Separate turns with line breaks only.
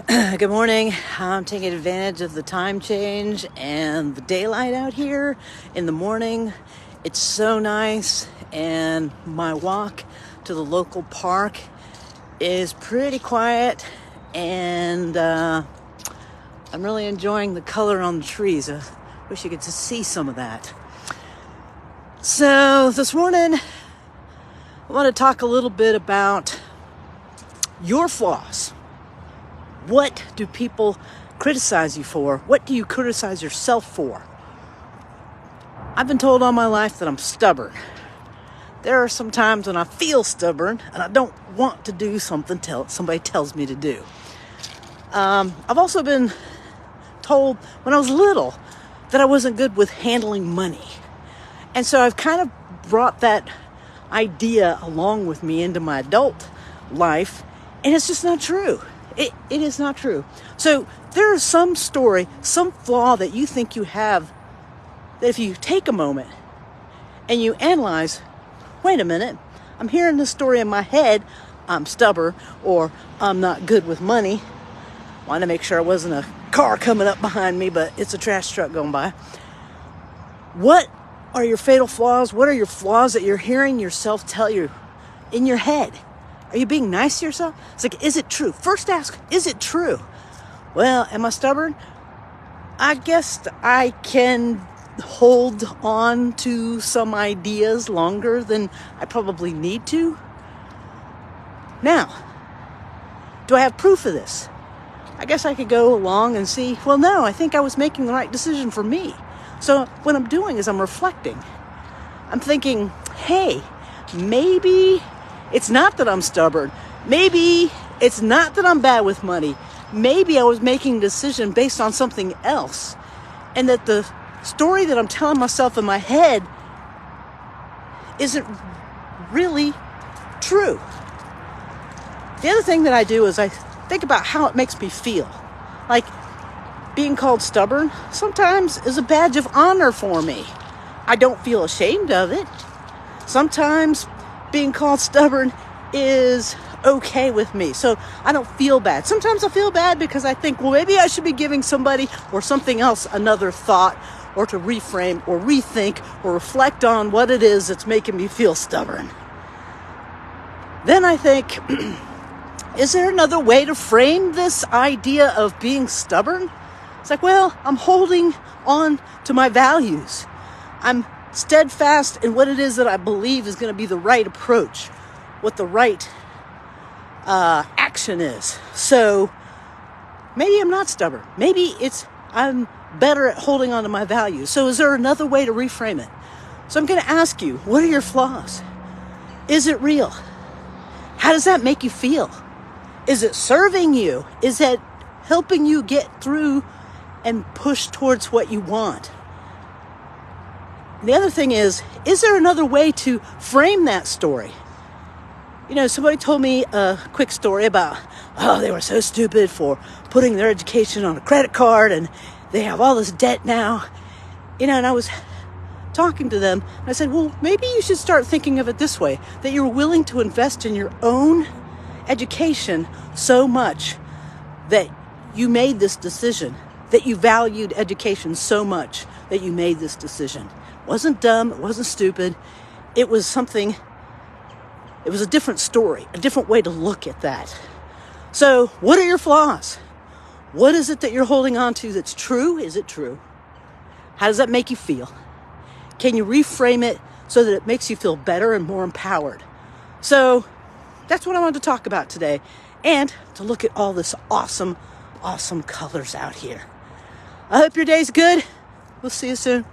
Good morning. I'm taking advantage of the time change and the daylight out here in the morning. It's so nice, and my walk to the local park is pretty quiet, and I'm really enjoying the color on the trees. I wish you could just see some of that. So this morning, I want to talk a little bit about your flaws. What do people criticize you for? What do you criticize yourself for? I've been told all my life that I'm stubborn. There are some times when I feel stubborn and I don't want to do something somebody tells me to do. I've also been told when I was little that I wasn't good with handling money. And so I've kind of brought that idea along with me into my adult life, and it's just not true. It is not true. So there is some story, some flaw that you think you have, that if you take a moment and you analyze, wait a minute, I'm hearing this story in my head, I'm stubborn, or I'm not good with money. Wanted to make sure it wasn't a car coming up behind me, but it's a trash truck going by. What are your fatal flaws? What are your flaws that you're hearing yourself tell you in your head? Are you being nice to yourself? It's like, is it true? First ask, is it true? Well, am I stubborn? I guess I can hold on to some ideas longer than I probably need to. Now, do I have proof of this? I guess I could go along and see, well, no, I think I was making the right decision for me. So what I'm doing is I'm reflecting. I'm thinking, hey, maybe it's not that I'm stubborn. Maybe it's not that I'm bad with money. Maybe I was making a decision based on something else. And that the story that I'm telling myself in my head isn't really true. The other thing that I do is I think about how it makes me feel. Like, being called stubborn sometimes is a badge of honor for me. I don't feel ashamed of it. Sometimes being called stubborn is okay with me, so I don't feel bad. Sometimes I feel bad because I think, well, maybe I should be giving somebody or something else another thought, or to reframe or rethink or reflect on what it is that's making me feel stubborn. Then I think, is there another way to frame this idea of being stubborn? It's like, well, I'm holding on to my values. I'm steadfast in what it is that I believe is going to be the right approach, what the right action is. So maybe I'm not stubborn. Maybe I'm better at holding on to my values. So is there another way to reframe it? So I'm going to ask you, what are your flaws? Is it real? How does that make you feel? Is it serving you? Is it helping you get through and push towards what you want? The other thing is there another way to frame that story? You know, somebody told me a quick story about, they were so stupid for putting their education on a credit card and they have all this debt now. You know, and I was talking to them and I said, well, maybe you should start thinking of it this way, that you're willing to invest in your own education so much that you made this decision, that you valued education so much that you made this decision. It wasn't dumb, it wasn't stupid. It was a different story, a different way to look at that. So, what are your flaws? What is it that you're holding on to that's true? Is it true? How does that make you feel? Can you reframe it so that it makes you feel better and more empowered? So, that's what I wanted to talk about today, and to look at all this awesome colors out here. I hope your day's good. We'll see you soon.